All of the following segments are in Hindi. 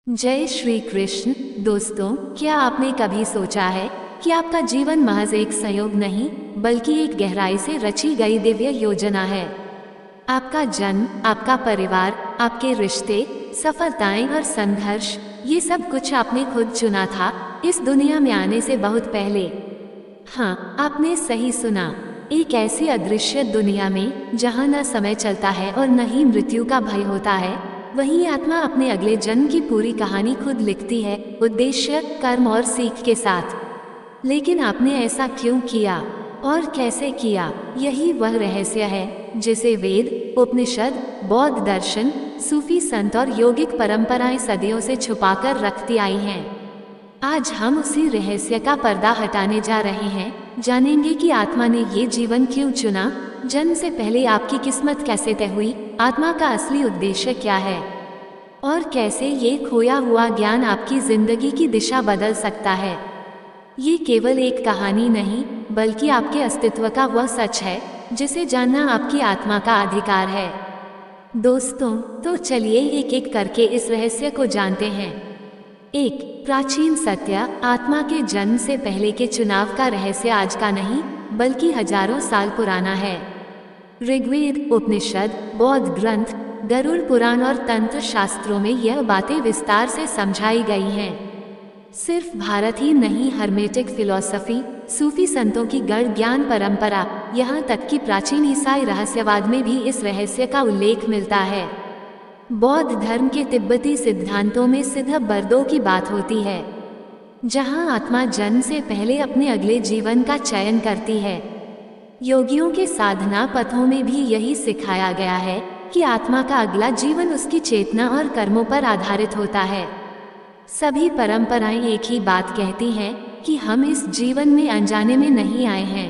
जय श्री कृष्ण। दोस्तों, क्या आपने कभी सोचा है कि आपका जीवन महज एक संयोग नहीं बल्कि एक गहराई से रची गई दिव्य योजना है। आपका जन्म, आपका परिवार, आपके रिश्ते, सफलताएं और संघर्ष, ये सब कुछ आपने खुद चुना था इस दुनिया में आने से बहुत पहले। हाँ, आपने सही सुना। एक ऐसी अदृश्य दुनिया में जहाँ न समय चलता है और न ही मृत्यु का भय होता है, वहीं आत्मा अपने अगले जन्म की पूरी कहानी खुद लिखती है, उद्देश्य, कर्म और सीख के साथ। लेकिन आपने ऐसा क्यों किया और कैसे किया? यही वह रहस्य है जिसे वेद, उपनिषद, बौद्ध दर्शन, सूफी संत और यौगिक परंपराएं सदियों से छुपाकर रखती आई हैं। आज हम उसी रहस्य का पर्दा हटाने जा रहे हैं। जानेंगे कि आत्मा ने ये जीवन क्यों चुना, जन्म से पहले आपकी किस्मत कैसे तय हुई, आत्मा का असली उद्देश्य क्या है और कैसे ये खोया हुआ ज्ञान आपकी जिंदगी की दिशा बदल सकता है। ये केवल एक कहानी नहीं बल्कि आपके अस्तित्व का वह सच है जिसे जानना आपकी आत्मा का अधिकार है। दोस्तों, तो चलिए एक एक करके इस रहस्य को जानते हैं। एक प्राचीन सत्य, आत्मा के जन्म से पहले के चुनाव का रहस्य आज का नहीं बल्कि हजारों साल पुराना है। ऋग्वेद, उपनिषद, बौद्ध ग्रंथ, गरुड़ पुराण और तंत्र शास्त्रों में यह बातें विस्तार से समझाई गई हैं। सिर्फ भारत ही नहीं, हर्मेटिक फिलॉसफी, सूफी संतों की गढ़ ज्ञान परंपरा, यहाँ तक कि प्राचीन ईसाई रहस्यवाद में भी इस रहस्य का उल्लेख मिलता है। बौद्ध धर्म के तिब्बती सिद्धांतों में सिद्ध बर्दों की बात होती है, जहाँ आत्मा जन्म से पहले अपने अगले जीवन का चयन करती है। योगियों के साधना पथों में भी यही सिखाया गया है कि आत्मा का अगला जीवन उसकी चेतना और कर्मों पर आधारित होता है। सभी परंपराएं एक ही बात कहती हैं कि हम इस जीवन में अनजाने में नहीं आए हैं,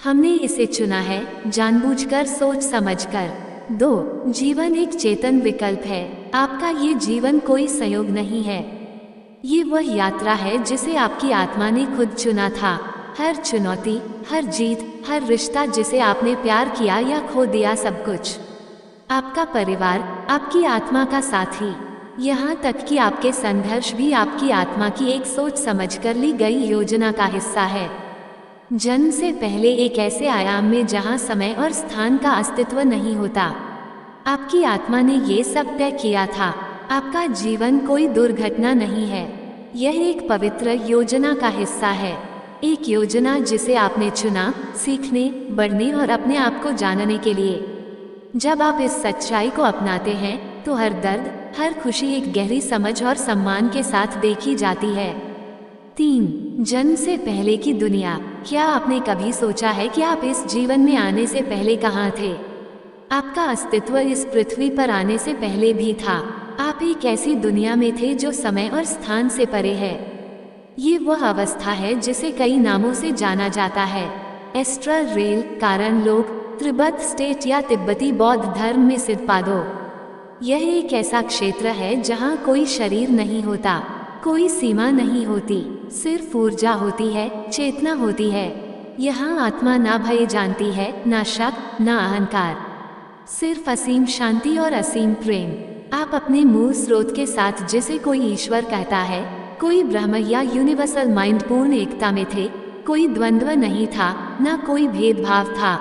हमने इसे चुना है जानबूझकर, सोच समझकर। 2. जीवन एक चेतन विकल्प है। आपका ये जीवन कोई संयोग नहीं है, ये वह यात्रा है जिसे आपकी आत्मा ने खुद चुना था। हर चुनौती, हर जीत, हर रिश्ता जिसे आपने प्यार किया या खो दिया, सब कुछ आपका परिवार, आपकी आत्मा का साथी, यहाँ तक कि आपके संघर्ष भी आपकी आत्मा की एक सोच समझकर ली गई योजना का हिस्सा है। जन्म से पहले एक ऐसे आयाम में जहाँ समय और स्थान का अस्तित्व नहीं होता, आपकी आत्मा ने ये सब तय किया था। आपका जीवन कोई दुर्घटना नहीं है, यह एक पवित्र योजना का हिस्सा है। एक योजना जिसे आपने चुना सीखने, बढ़ने और अपने आप को जानने के लिए। जब आप इस सच्चाई को अपनाते हैं तो हर दर्द, हर खुशी एक गहरी समझ और सम्मान के साथ देखी जाती है। 3. जन्म से पहले की दुनिया। क्या आपने कभी सोचा है कि आप इस जीवन में आने से पहले कहाँ थे? आपका अस्तित्व इस पृथ्वी पर आने से पहले भी था। आप एक ऐसी दुनिया में थे जो समय और स्थान से परे है। ये वह अवस्था है जिसे कई नामों से जाना जाता है। एस्ट्रल रेल, कारण लोक, त्रिबत स्टेट या तिब्बती बौद्ध धर्म में सिद्धपादो। यह एक ऐसा क्षेत्र है जहाँ कोई शरीर नहीं होता, कोई सीमा नहीं होती, सिर्फ ऊर्जा होती है, चेतना होती है। यहाँ आत्मा ना भय जानती है, ना शक, ना अहंकार, सिर्फ असीम शांति और असीम प्रेम। आप अपने मूल स्रोत के साथ, जिसे कोई ईश्वर कहता है, कोई ब्रह्म या यूनिवर्सल माइंड, पूर्ण एकता में थे। कोई द्वंद्व नहीं था, ना कोई भेदभाव था।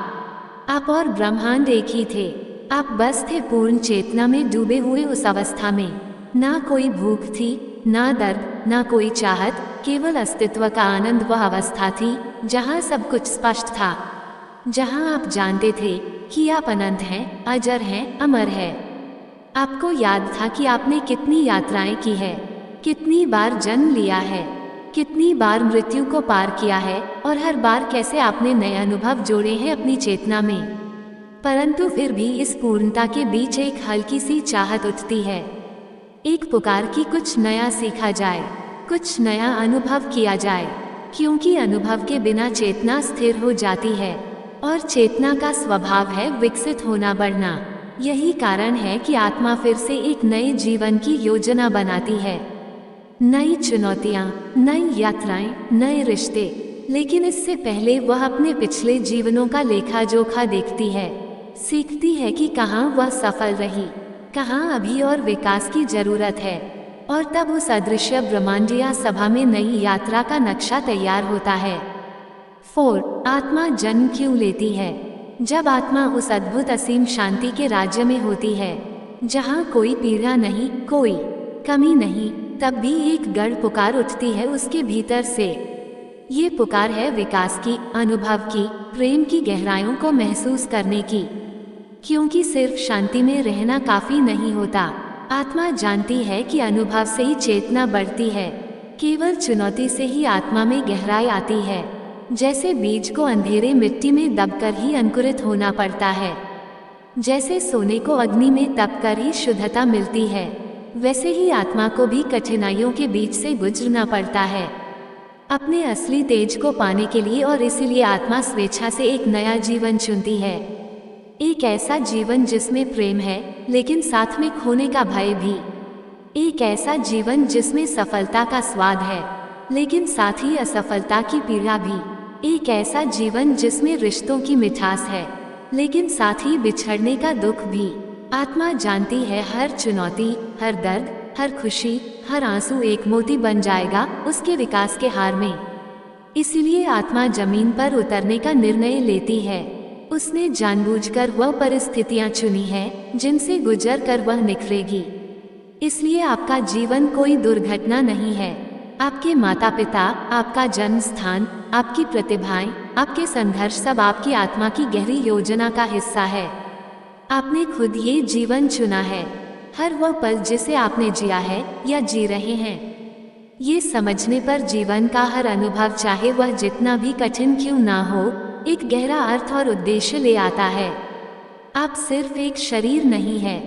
आप और ब्रह्मांड एक ही थे। आप बस थे पूर्ण चेतना में डूबे हुए उस अवस्था में। ना कोई भूख थी, ना दर्द, ना कोई चाहत, केवल अस्तित्व का आनंद। वह अवस्था थी जहाँ सब कुछ स्पष्ट था, जहाँ आप जानते थे कि आप अनंत हैं, अजर हैं, अमर है। आपको याद था कि आपने कितनी यात्राएं की है, कितनी बार जन्म लिया है, कितनी बार मृत्यु को पार किया है और हर बार कैसे आपने नए अनुभव जोड़े हैं अपनी चेतना में। परंतु फिर भी इस पूर्णता के बीच एक हल्की सी चाहत उठती है, एक पुकार की कुछ नया सीखा जाए, कुछ नया अनुभव किया जाए, क्योंकि अनुभव के बिना चेतना स्थिर हो जाती है और चेतना का स्वभाव है विकसित होना, बढ़ना। यही कारण है कि आत्मा फिर से एक नए जीवन की योजना बनाती है। नई चुनौतियाँ, नई यात्राएं, नए रिश्ते, लेकिन इससे पहले वह अपने पिछले जीवनों का लेखा जोखा देखती है, सीखती है कि कहाँ वह सफल रही, कहाँ अभी और विकास की जरूरत है। और तब उस अदृश्य ब्रह्मांडीय सभा में नई यात्रा का नक्शा तैयार होता है। 4. आत्मा जन्म क्यों लेती है? जब आत्मा उस अद्भुत असीम शांति के राज्य में होती है जहाँ कोई पीड़ा नहीं, कोई कमी नहीं, तब भी एक गढ़ पुकार उठती है उसके भीतर से। ये पुकार है विकास की, अनुभव की, प्रेम की गहराइयों को महसूस करने की। क्योंकि सिर्फ शांति में रहना काफी नहीं होता। आत्मा जानती है कि अनुभव से ही चेतना बढ़ती है। केवल चुनौती से ही आत्मा में गहराई आती है। जैसे बीज को अंधेरे मिट्टी में दबकर ही अंकुरित होना पड़ता है, जैसे सोने को अग्नि में तपकर ही शुद्धता मिलती है, वैसे ही आत्मा को भी कठिनाइयों के बीच से गुजरना पड़ता है अपने असली तेज को पाने के लिए। और इसीलिए आत्मा स्वेच्छा से एक नया जीवन चुनती है। एक ऐसा जीवन जिसमें प्रेम है लेकिन साथ में खोने का भय भी। एक ऐसा जीवन जिसमें सफलता का स्वाद है लेकिन साथ ही असफलता की पीड़ा भी। एक ऐसा जीवन जिसमें रिश्तों की मिठास है लेकिन साथ ही बिछड़ने का दुख भी। आत्मा जानती है हर चुनौती, हर दर्द, हर खुशी, हर आंसू एक मोती बन जाएगा उसके विकास के हार में। इसीलिए आत्मा जमीन पर उतरने का निर्णय लेती है। उसने जानबूझकर वह परिस्थितियां चुनी हैं जिनसे गुजर कर वह निखरेगी। इसलिए आपका जीवन कोई दुर्घटना नहीं है। आपके माता पिता, आपका जन्म स्थान, आपकी प्रतिभाएं, आपके संघर्ष सब आपकी आत्मा की गहरी योजना का हिस्सा है। आपने खुद ये जीवन चुना है। हर वह पल जिसे आपने जिया है या जी रहे हैं, ये समझने पर जीवन का हर अनुभव, चाहे वह जितना भी कठिन क्यों ना हो, एक गहरा अर्थ और उद्देश्य ले आता है। आप सिर्फ एक शरीर नहीं है,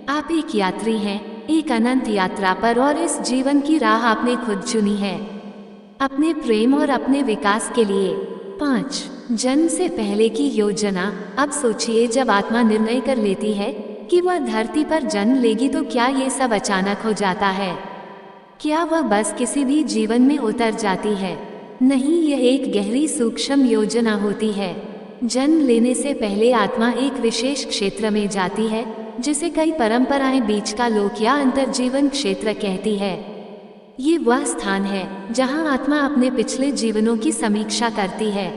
आप एक यात्री हैं, एक अनंत यात्रा पर। और इस जीवन की राह आपने खुद चुनी है, अपने प्रेम और अपने विकास के लिए। 5. जन्म से पहले की योजना। अब सोचिए, जब आत्मा निर्णय कर लेती है कि वह धरती पर जन्म लेगी तो क्या ये सब अचानक हो जाता है? क्या वह बस किसी भी जीवन में उतर जाती है? नहीं, यह एक गहरी सूक्ष्म योजना होती है। जन्म लेने से पहले आत्मा एक विशेष क्षेत्र में जाती है जिसे कई परंपराएं बीच का लोक या अंतर्जीवन क्षेत्र कहती है। ये वह स्थान है जहां आत्मा अपने पिछले जीवनों की समीक्षा करती है।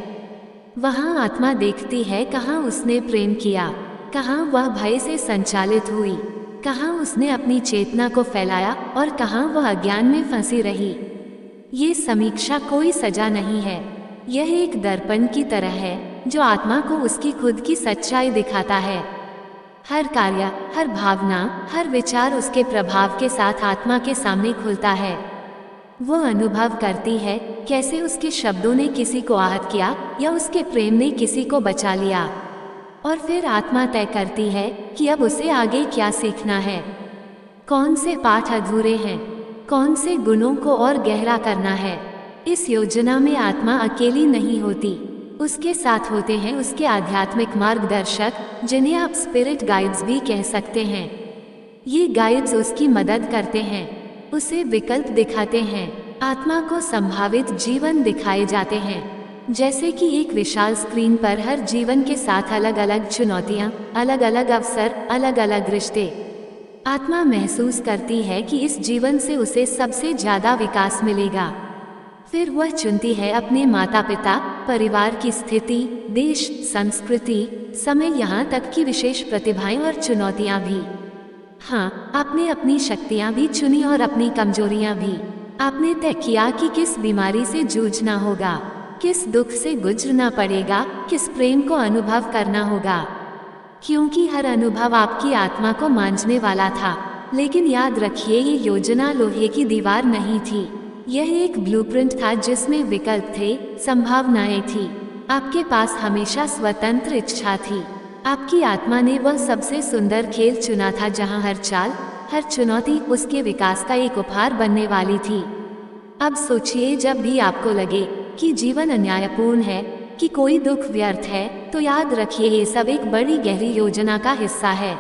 वहां आत्मा देखती है कहां उसने प्रेम किया, कहां वह भय से संचालित हुई, कहां उसने अपनी चेतना को फैलाया और कहां वह अज्ञान में फंसी रही। ये समीक्षा कोई सजा नहीं है, यह एक दर्पण की तरह है जो आत्मा को उसकी खुद की सच्चाई दिखाता है। हर कार्य, हर भावना, हर विचार उसके प्रभाव के साथ आत्मा के सामने खुलता है। वो अनुभव करती है कैसे उसके शब्दों ने किसी को आहत किया या उसके प्रेम ने किसी को बचा लिया। और फिर आत्मा तय करती है कि अब उसे आगे क्या सीखना है, कौन से पाठ अधूरे हैं, कौन से गुणों को और गहरा करना है। इस योजना में आत्मा अकेली नहीं होती, उसके साथ होते हैं उसके आध्यात्मिक मार्गदर्शक, जिन्हें आप स्पिरिट गाइड्स भी कह सकते हैं। ये गाइड्स उसकी मदद करते हैं, उसे विकल्प दिखाते हैं, आत्मा को संभावित जीवन दिखाए जाते हैं। जैसे कि एक विशाल स्क्रीन पर हर जीवन के साथ अलग अलग चुनौतियां, अलग अलग अवसर, अलग अलग रिश्ते। आत्मा महसूस करती है कि इस जीवन से उसे सबसे ज्यादा विकास मिलेगा। फिर वह चुनती है अपने माता पिता, परिवार की स्थिति, देश, संस्कृति, समय, यहाँ तक कि विशेष प्रतिभाएं और चुनौतियां भी। हाँ, आपने अपनी शक्तियां भी चुनी और अपनी कमजोरियां भी। आपने तय किया कि किस बीमारी से जूझना होगा, किस दुख से गुजरना पड़ेगा, किस प्रेम को अनुभव करना होगा। क्योंकि हर अनुभव आपकी आत्मा को मांझने वाला था। लेकिन याद रखिए, ये योजना लोहे की दीवार नहीं थी, यह एक ब्लूप्रिंट था जिसमें विकल्प थे, संभावनाएं थी। आपके पास हमेशा स्वतंत्र इच्छा थी। आपकी आत्मा ने वह सबसे सुंदर खेल चुना था जहां हर चाल, हर चुनौती उसके विकास का एक उपहार बनने वाली थी। अब सोचिए, जब भी आपको लगे कि जीवन अन्यायपूर्ण है, कि कोई दुख व्यर्थ है, तो याद रखिए ये सब एक बड़ी गहरी योजना का हिस्सा है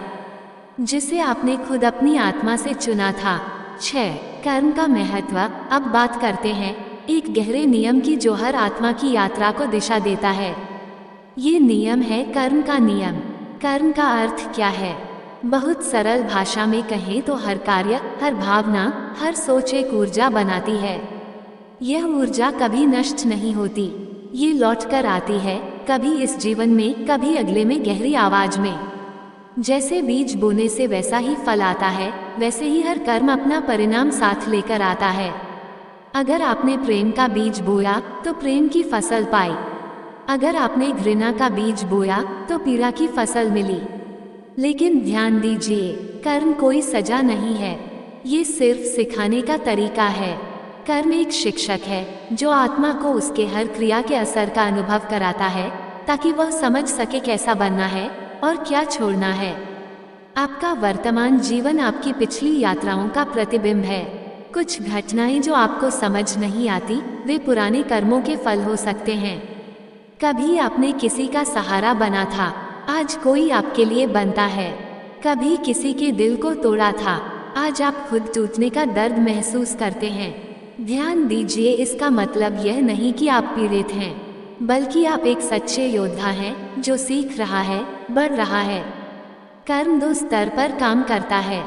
जिसे आपने खुद अपनी आत्मा से चुना था। 6. कर्म का महत्व। अब बात करते हैं एक गहरे नियम की जो हर आत्मा की यात्रा को दिशा देता है। ये नियम है कर्म का नियम। कर्म का अर्थ क्या है? बहुत सरल भाषा में कहें तो हर कार्य, हर भावना, हर सोच एक ऊर्जा बनाती है। यह ऊर्जा कभी नष्ट नहीं होती, ये लौट कर आती है, कभी इस जीवन में, कभी अगले में, गहरी आवाज में। जैसे बीज बोने से वैसा ही फल आता है, वैसे ही हर कर्म अपना परिणाम साथ लेकर आता है। अगर आपने प्रेम का बीज बोया तो प्रेम की फसल पाई, अगर आपने घृणा का बीज बोया तो पीड़ा की फसल मिली। लेकिन ध्यान दीजिए, कर्म कोई सजा नहीं है, ये सिर्फ सिखाने का तरीका है। कर्म एक शिक्षक है जो आत्मा को उसके हर क्रिया के असर का अनुभव कराता है, ताकि वह समझ सके कैसा बनना है और क्या छोड़ना है। आपका वर्तमान जीवन आपकी पिछली यात्राओं का प्रतिबिंब है। कुछ घटनाएं जो आपको समझ नहीं आती, वे पुराने कर्मों के फल हो सकते हैं। कभी आपने किसी का सहारा बना था, आज कोई आपके लिए बनता है। कभी किसी के दिल को तोड़ा था, आज आप खुद टूटने का दर्द महसूस करते हैं। ध्यान दीजिए, इसका मतलब यह नहीं कि आप पीड़ित हैं, बल्कि आप एक सच्चे योद्धा हैं जो सीख रहा है, बढ़ रहा है। कर्म दो स्तर पर काम करता है।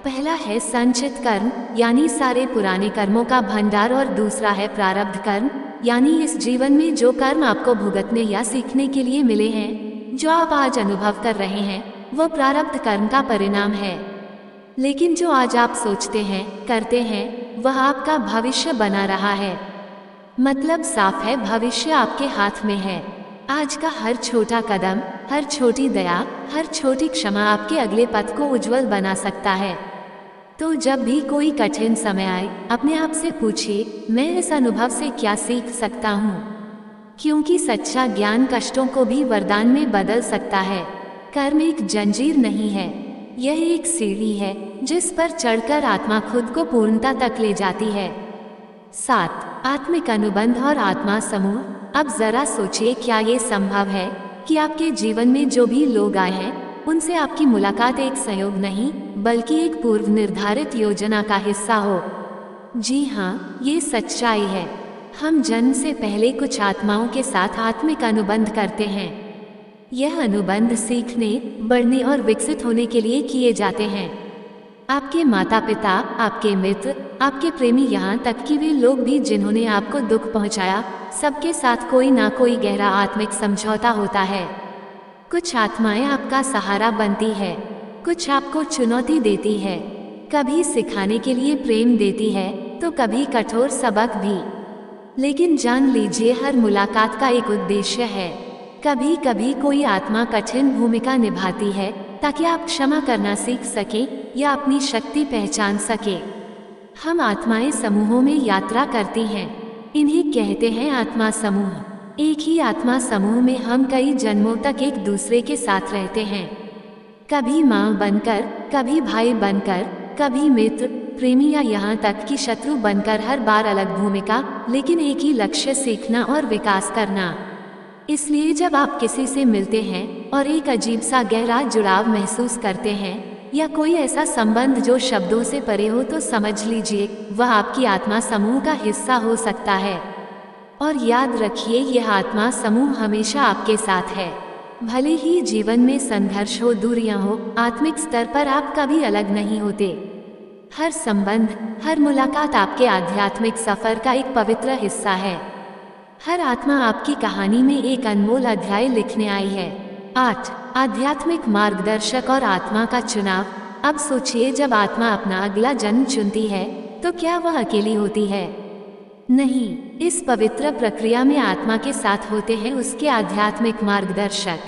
पहला है संचित कर्म, यानी सारे पुराने कर्मों का भंडार, और दूसरा है प्रारब्ध कर्म, यानी इस जीवन में जो कर्म आपको भुगतने या सीखने के लिए मिले हैं, जो आप आज अनुभव कर रहे हैं, वो प्रारब्ध कर्म का परिणाम है। लेकिन जो आज आप सोचते हैं, करते हैं, वह आपका भविष्य बना रहा है। मतलब साफ है, भविष्य आपके हाथ में है। आज का हर छोटा कदम, हर छोटी दया, हर छोटी क्षमा आपके अगले पथ को उज्जवल बना सकता है। तो जब भी कोई कठिन समय आए, अपने आप से पूछिए, मैं इस अनुभव से क्या सीख सकता हूँ? क्योंकि सच्चा ज्ञान कष्टों को भी वरदान में बदल सकता है। कर्म एक जंजीर नहीं है, यह एक सीढ़ी है जिस पर चढ़कर आत्मा खुद को पूर्णता तक ले जाती है। 7. आत्मिक अनुबंध और आत्मा समूह। अब जरा सोचिए, क्या ये संभव है कि आपके जीवन में जो भी लोग आए हैं, उनसे आपकी मुलाकात एक संयोग नहीं, बल्कि एक पूर्व निर्धारित योजना का हिस्सा हो? जी हाँ, ये सच्चाई है। हम जन्म से पहले कुछ आत्माओं के साथ आत्मिक अनुबंध करते हैं। यह अनुबंध सीखने, बढ़ने और विकसित होने के लिए किए जाते हैं। आपके माता पिता, आपके मित्र, आपके प्रेमी, यहाँ तक कि वे लोग भी जिन्होंने आपको दुख पहुँचाया, सबके साथ कोई ना कोई गहरा आत्मिक समझौता होता है। कुछ आत्माएं आपका सहारा बनती है, कुछ आपको चुनौती देती है, कभी सिखाने के लिए प्रेम देती है तो कभी कठोर सबक भी। लेकिन जान लीजिए, हर मुलाकात का एक उद्देश्य है। कभी कभी कोई आत्मा कठिन भूमिका निभाती है ताकि आप क्षमा करना सीख सकें या अपनी शक्ति पहचान सके। हम आत्माएं समूहों में यात्रा करती हैं, इन्हें कहते हैं आत्मा समूह। एक ही आत्मा समूह में हम कई जन्मों तक एक दूसरे के साथ रहते हैं, कभी माँ बनकर, कभी भाई बनकर, कभी मित्र, प्रेमी या यहाँ तक कि शत्रु बनकर। हर बार अलग भूमिका, लेकिन एक ही लक्ष्य, सीखना और विकास करना। इसलिए जब आप किसी से मिलते हैं और एक अजीब सा गहरा जुड़ाव महसूस करते हैं, या कोई ऐसा संबंध जो शब्दों से परे हो, तो समझ लीजिए वह आपकी आत्मा समूह का हिस्सा हो सकता है। और याद रखिए, यह आत्मा समूह हमेशा आपके साथ है। भले ही जीवन में संघर्ष हो, दूरियां हो, आत्मिक स्तर पर आप कभी अलग नहीं होते। हर संबंध, हर मुलाकात आपके आध्यात्मिक सफर का एक पवित्र हिस्सा है। हर आत्मा आपकी कहानी में एक अनमोल अध्याय लिखने आई है। 8. आध्यात्मिक मार्गदर्शक और आत्मा का चुनाव। अब सोचिए, जब आत्मा अपना अगला जन्म चुनती है तो क्या वह अकेली होती है? नहीं, इस पवित्र प्रक्रिया में आत्मा के साथ होते हैं उसके आध्यात्मिक मार्गदर्शक।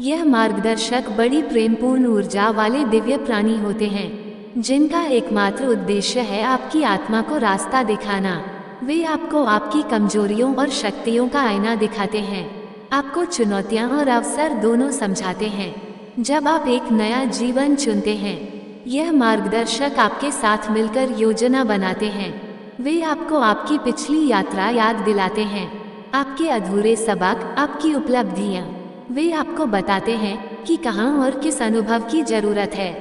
यह मार्गदर्शक बड़ी प्रेमपूर्ण ऊर्जा वाले दिव्य प्राणी होते हैं, जिनका एकमात्र उद्देश्य है आपकी आत्मा को रास्ता दिखाना। वे आपको आपकी कमजोरियों और शक्तियों का आईना दिखाते हैं, आपको चुनौतियां और अवसर दोनों समझाते हैं। जब आप एक नया जीवन चुनते हैं, यह मार्गदर्शक आपके साथ मिलकर योजना बनाते हैं। वे आपको आपकी पिछली यात्रा याद दिलाते हैं, आपके अधूरे सबक, आपकी उपलब्धियां। वे आपको बताते हैं कि कहां और किस अनुभव की जरूरत है।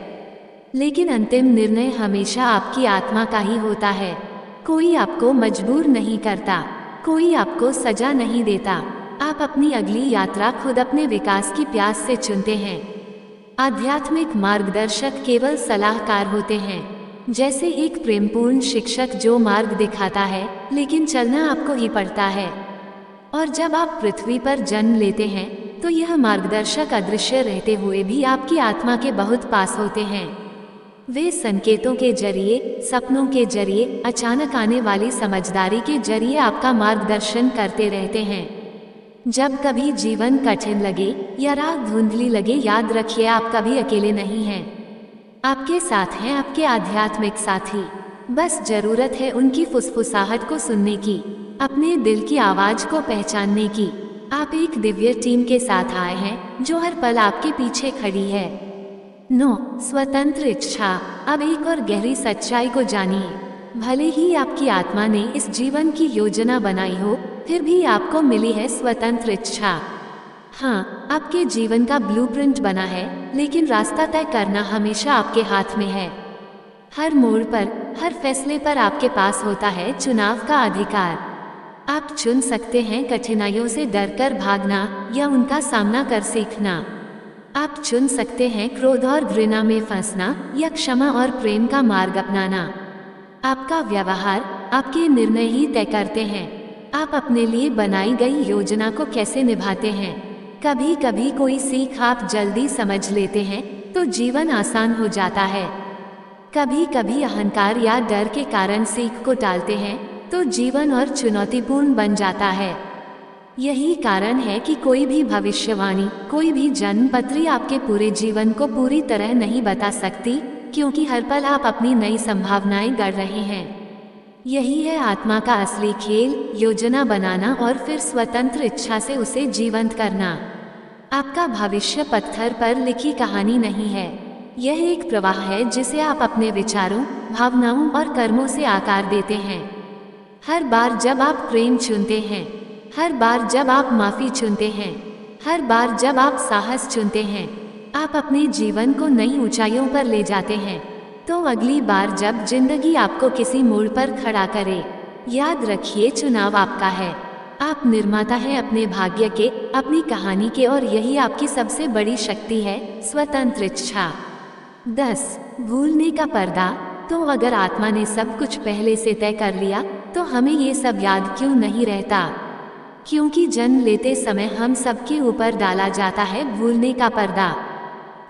लेकिन अंतिम निर्णय हमेशा आपकी आत्मा का ही होता है। कोई आपको मजबूर नहीं करता, कोई आपको सजा नहीं देता। आप अपनी अगली यात्रा खुद अपने विकास की प्यास से चुनते हैं। आध्यात्मिक मार्गदर्शक केवल सलाहकार होते हैं, जैसे एक प्रेमपूर्ण शिक्षक जो मार्ग दिखाता है, लेकिन चलना आपको ही पड़ता है। और जब आप पृथ्वी पर जन्म लेते हैं तो यह मार्गदर्शक अदृश्य रहते हुए भी आपकी आत्मा के बहुत पास होते हैं। वे संकेतों के जरिए, सपनों के जरिए, अचानक आने वाली समझदारी के जरिए आपका मार्गदर्शन करते रहते हैं। जब कभी जीवन कठिन लगे या राह धुंधली लगे, याद रखिए आप कभी अकेले नहीं हैं। आपके साथ हैं आपके आध्यात्मिक साथी। बस जरूरत है उनकी फुसफुसाहट को सुनने की, अपने दिल की आवाज को पहचानने की। आप एक दिव्य टीम के साथ आए हैं जो हर पल आपके पीछे खड़ी है। 9. स्वतंत्र इच्छा। अब एक और गहरी सच्चाई को जानिए। भले ही आपकी आत्मा ने इस जीवन की योजना बनाई हो, फिर भी आपको मिली है स्वतंत्र इच्छा। हाँ, आपके जीवन का ब्लूप्रिंट बना है, लेकिन रास्ता तय करना हमेशा आपके हाथ में है। हर मोड़ पर, हर फैसले पर आपके पास होता है चुनाव का अधिकार। आप चुन सकते हैं कठिनाइयों से डरकर भागना या उनका सामना कर सीखना। आप चुन सकते हैं क्रोध और घृणा में फंसना या क्षमा और प्रेम का मार्ग अपनाना। आपका व्यवहार, आपके निर्णय ही तय करते हैं आप अपने लिए बनाई गई योजना को कैसे निभाते हैं। कभी कभी कोई सीख आप जल्दी समझ लेते हैं तो जीवन आसान हो जाता है। कभी कभी अहंकार या डर के कारण सीख को टालते हैं तो जीवन और चुनौतीपूर्ण बन जाता है। यही कारण है कि कोई भी भविष्यवाणी, कोई भी जन्म पत्री आपके पूरे जीवन को पूरी तरह नहीं बता सकती, क्योंकि हर पल आप अपनी नई संभावनाएं गढ़ रहे हैं। यही है आत्मा का असली खेल, योजना बनाना और फिर स्वतंत्र इच्छा से उसे जीवंत करना। आपका भविष्य पत्थर पर लिखी कहानी नहीं है, यह एक प्रवाह है जिसे आप अपने विचारों, भावनाओं और कर्मों से आकार देते हैं। हर बार जब आप प्रेम चुनते हैं, हर बार जब आप माफी चुनते हैं, हर बार जब आप साहस चुनते हैं, आप अपने जीवन को नई ऊंचाइयों पर ले जाते हैं। तो अगली बार जब जिंदगी आपको किसी मोड़ पर खड़ा करे, याद रखिए चुनाव आपका है। आप निर्माता हैं अपने भाग्य के, अपनी कहानी के, और यही आपकी सबसे बड़ी शक्ति है, स्वतंत्र इच्छा। 10. भूलने का पर्दा। तो अगर आत्मा ने सब कुछ पहले से तय कर लिया तो हमें ये सब याद क्यों नहीं रहता? क्योंकि जन्म लेते समय हम सबके ऊपर डाला जाता है भूलने का पर्दा।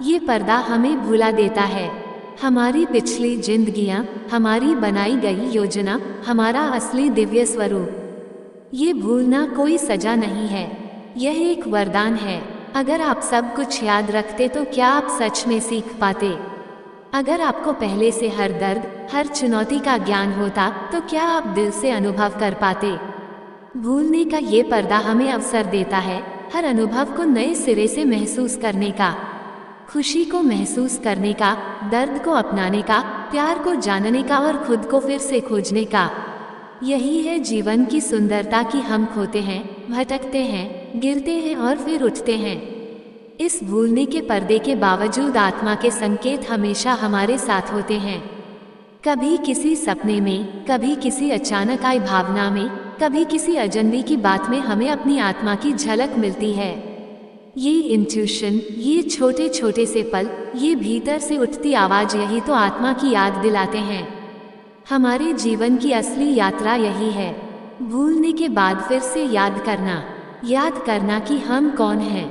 ये पर्दा हमें भुला देता है हमारी पिछली जिंदगियां, हमारी बनाई गई योजना, हमारा असली दिव्य स्वरूप। ये भूलना कोई सजा नहीं है, यह एक वरदान है। अगर आप सब कुछ याद रखते तो क्या आप सच में सीख पाते? अगर आपको पहले से हर दर्द, हर चुनौती का ज्ञान होता तो क्या आप दिल से अनुभव कर पाते? भूलने का ये पर्दा हमें अवसर देता है हर अनुभव को नए सिरे से महसूस करने का, खुशी को महसूस करने का, दर्द को अपनाने का, प्यार को जानने का और खुद को फिर से खोजने का। यही है जीवन की सुंदरता कि हम खोते हैं, भटकते हैं, गिरते हैं और फिर उठते हैं। इस भूलने के पर्दे के बावजूद आत्मा के संकेत हमेशा हमारे साथ होते हैं। कभी किसी सपने में, कभी किसी अचानक आई भावना में, कभी किसी अजनबी की बात में हमें अपनी आत्मा की झलक मिलती है। ये इंट्यूशन, ये छोटे छोटे से पल, ये भीतर से उठती आवाज, यही तो आत्मा की याद दिलाते हैं। हमारे जीवन की असली यात्रा यही है, भूलने के बाद फिर से याद करना कि हम कौन हैं,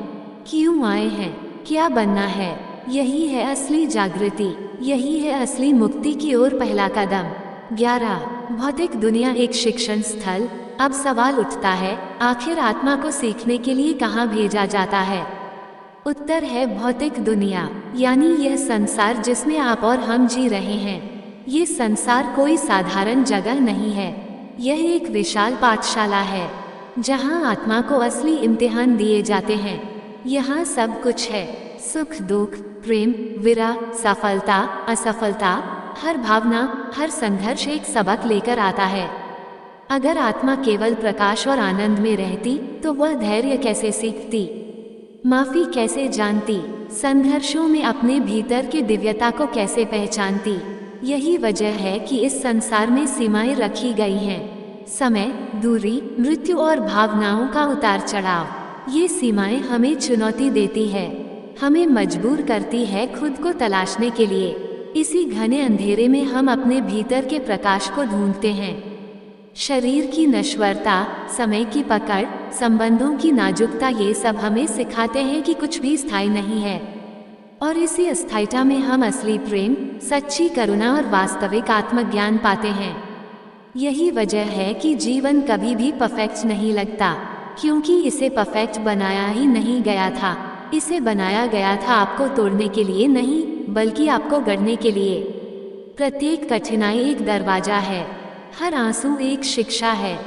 क्यों आए हैं, क्या बनना है। यही है असली जागृति, यही है असली मुक्ति की ओर पहला कदम। 11. भौतिक दुनिया एक शिक्षण स्थल। अब सवाल उठता है, आखिर आत्मा को सीखने के लिए कहाँ भेजा जाता है? उत्तर है भौतिक दुनिया, यानी यह संसार जिसमें आप और हम जी रहे हैं। ये संसार कोई साधारण जगह नहीं है, यह एक विशाल पाठशाला है जहाँ आत्मा को असली इम्तिहान दिए जाते हैं। यहाँ सब कुछ है, सुख दुख, प्रेम विरह, सफलता असफलता, हर भावना, हर संघर्ष एक सबक लेकर आता है। अगर आत्मा केवल प्रकाश और आनंद में रहती तो वह धैर्य कैसे सीखती, माफी कैसे जानती, संघर्षों में अपने भीतर की दिव्यता को कैसे पहचानती। यही वजह है कि इस संसार में सीमाएं रखी गई हैं, समय, दूरी, मृत्यु और भावनाओं का उतार चढ़ाव। ये सीमाएं हमें चुनौती देती है, हमें मजबूर करती है खुद को तलाशने के लिए। इसी घने अंधेरे में हम अपने भीतर के प्रकाश को ढूंढते हैं। शरीर की नश्वरता, समय की पकड़, संबंधों की नाजुकता, ये सब हमें सिखाते हैं कि कुछ भी स्थायी नहीं है। और इसी अस्थायिता में हम असली प्रेम, सच्ची करुणा और वास्तविक आत्मज्ञान पाते हैं। यही वजह है कि जीवन कभी भी परफेक्ट नहीं लगता, क्योंकि इसे परफेक्ट बनाया ही नहीं गया था। इसे बनाया गया था आपको तोड़ने के लिए नहीं, बल्कि आपको गढ़ने के लिए। प्रत्येक कठिनाई एक दरवाजा है, हर आंसू एक शिक्षा है,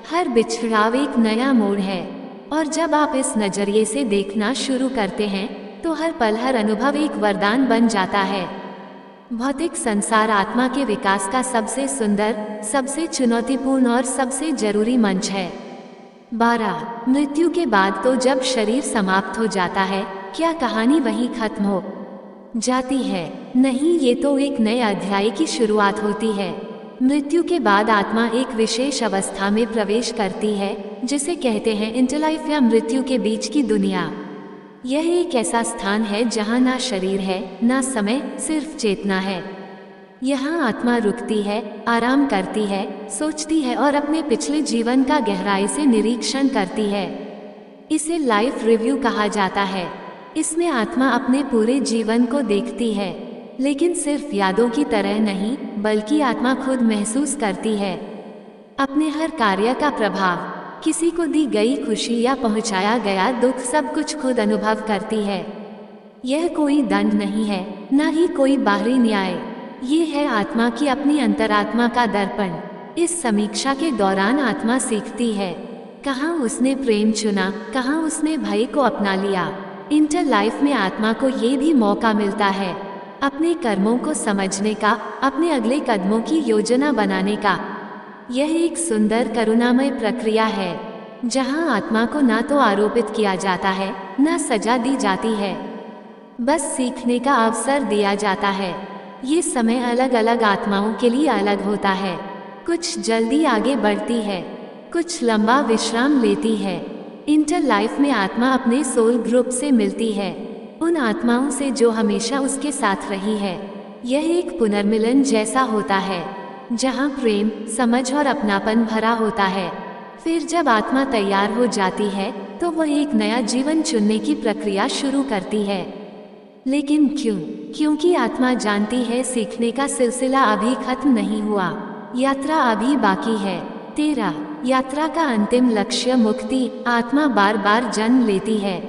हर बिछड़ाव एक नया मोड़ है। और जब आप इस नजरिए से देखना शुरू करते हैं तो हर पल, हर अनुभव एक वरदान बन जाता है। भौतिक संसार आत्मा के विकास का सबसे सुंदर, सबसे चुनौतीपूर्ण और सबसे जरूरी मंच है। 12. मृत्यु के बाद तो जब शरीर समाप्त हो जाता है, क्या कहानी वहीं खत्म हो जाती है? नहीं, ये तो एक नए अध्याय की शुरुआत होती है। मृत्यु के बाद आत्मा एक विशेष अवस्था में प्रवेश करती है, जिसे कहते हैं इंटरलाइफ या मृत्यु के बीच की दुनिया। यह एक ऐसा स्थान है जहाँ ना शरीर है, ना समय, सिर्फ चेतना है। यहाँ आत्मा रुकती है, आराम करती है, सोचती है और अपने पिछले जीवन का गहराई से निरीक्षण करती है। इसे लाइफ रिव्यू कहा जाता है। इसमें आत्मा अपने पूरे जीवन को देखती है, लेकिन सिर्फ यादों की तरह नहीं, बल्कि आत्मा खुद महसूस करती है अपने हर कार्य का प्रभाव, किसी को दी गई खुशी या पहुंचाया गया दुख, सब कुछ खुद अनुभव करती है। यह कोई दंड नहीं है, न ही कोई बाहरी न्याय। ये है आत्मा की अपनी अंतरात्मा का दर्पण। इस समीक्षा के दौरान आत्मा सीखती है, कहाँ उसने प्रेम चुना, कहाँ उसने भय को अपना लिया। इंटर लाइफ में आत्मा को ये भी मौका मिलता है अपने कर्मों को समझने का, अपने अगले कदमों की योजना बनाने का। यह एक सुंदर करुणामय प्रक्रिया है, जहाँ आत्मा को ना तो आरोपित किया जाता है, ना सजा दी जाती है, बस सीखने का अवसर दिया जाता है। ये समय अलग अलग आत्माओं के लिए अलग होता है। कुछ जल्दी आगे बढ़ती है, कुछ लंबा विश्राम लेती है। इंटर लाइफ में आत्मा अपने सोल ग्रुप से मिलती है, उन आत्माओं से जो हमेशा उसके साथ रही है। यह एक पुनर्मिलन जैसा होता है, जहाँ प्रेम, समझ और अपनापन भरा होता है। फिर जब आत्मा तैयार हो जाती है तो वह एक नया जीवन चुनने की प्रक्रिया शुरू करती है। लेकिन क्यों? क्योंकि आत्मा जानती है सीखने का सिलसिला अभी खत्म नहीं हुआ, यात्रा अभी बाकी है। 13. यात्रा का अंतिम लक्ष्य मुक्ति। आत्मा बार बार जन्म लेती है,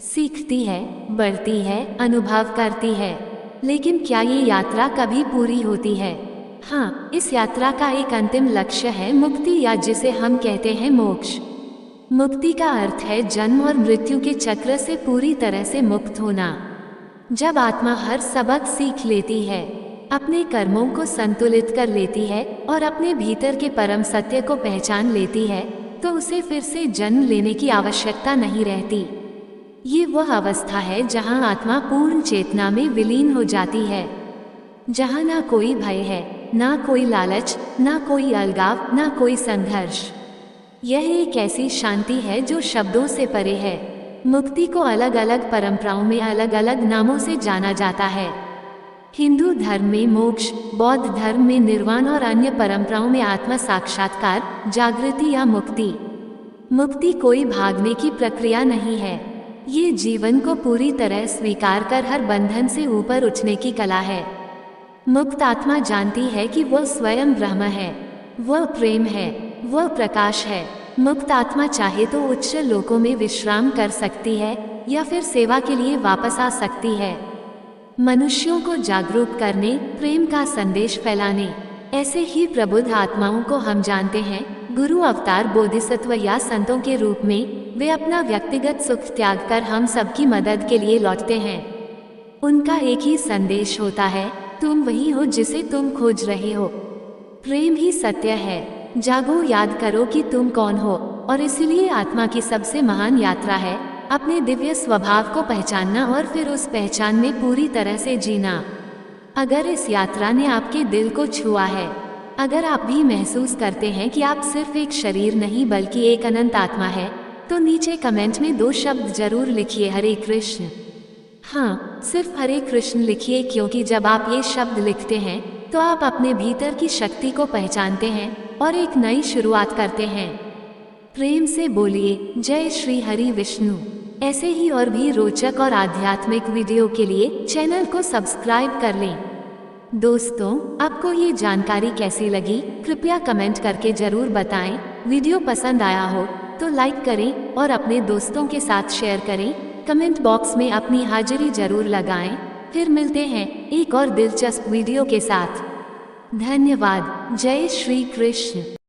सीखती है, बढ़ती है, अनुभव करती है, लेकिन क्या ये यात्रा कभी पूरी होती है? हाँ, इस यात्रा का एक अंतिम लक्ष्य है मुक्ति, या जिसे हम कहते हैं मोक्ष। मुक्ति का अर्थ है जन्म और मृत्यु के चक्र से पूरी तरह से मुक्त होना। जब आत्मा हर सबक सीख लेती है, अपने कर्मों को संतुलित कर लेती है और अपने भीतर के परम सत्य को पहचान लेती है, तो उसे फिर से जन्म लेने की आवश्यकता नहीं रहती। ये वह अवस्था है जहाँ आत्मा पूर्ण चेतना में विलीन हो जाती है, जहाँ ना कोई भय है, ना कोई लालच, ना कोई अलगाव, ना कोई संघर्ष। यह एक ऐसी शांति है जो शब्दों से परे है। मुक्ति को अलग अलग परंपराओं में अलग अलग नामों से जाना जाता है। हिंदू धर्म में मोक्ष, बौद्ध धर्म में निर्वाण और अन्य परंपराओं में आत्म साक्षात्कार, जागृति या मुक्ति। मुक्ति कोई भागने की प्रक्रिया नहीं है, ये जीवन को पूरी तरह स्वीकार कर हर बंधन से ऊपर उठने की कला है। मुक्त आत्मा जानती है कि वह स्वयं ब्रह्म है, वह प्रेम है, वह प्रकाश है। मुक्त आत्मा चाहे तो उच्च लोकों में विश्राम कर सकती है या फिर सेवा के लिए वापस आ सकती है, मनुष्यों को जागरूक करने, प्रेम का संदेश फैलाने। ऐसे ही प्रबुद्ध आत्माओं को हम जानते हैं गुरु, अवतार, बोधिसत्व या संतों के रूप में। वे अपना व्यक्तिगत सुख त्याग कर हम सबकी मदद के लिए लौटते हैं। उनका एक ही संदेश होता है, तुम वही हो जिसे तुम खोज रहे हो। प्रेम ही सत्य है। जागो, याद करो कि तुम कौन हो। और इसलिए आत्मा की सबसे महान यात्रा है अपने दिव्य स्वभाव को पहचानना और फिर उस पहचान में पूरी तरह से जीना। अगर इस यात्रा ने आपके दिल को छुआ है, अगर आप भी महसूस करते हैं कि आप सिर्फ एक शरीर नहीं बल्कि एक अनंत आत्मा है, तो नीचे कमेंट में 2 शब्द जरूर लिखिए, हरे कृष्ण। हाँ, सिर्फ हरे कृष्ण लिखिए, क्योंकि जब आप ये शब्द लिखते हैं तो आप अपने भीतर की शक्ति को पहचानते हैं और एक नई शुरुआत करते हैं। प्रेम से बोलिए जय श्री हरि विष्णु। ऐसे ही और भी रोचक और आध्यात्मिक वीडियो के लिए चैनल को सब्सक्राइब कर लें। दोस्तों, आपको ये जानकारी कैसी लगी कृपया कमेंट करके जरूर बताएं। वीडियो पसंद आया हो तो लाइक करें और अपने दोस्तों के साथ शेयर करें। कमेंट बॉक्स में अपनी हाजिरी जरूर लगाएं। फिर मिलते हैं एक और दिलचस्प वीडियो के साथ। धन्यवाद। जय श्री कृष्ण।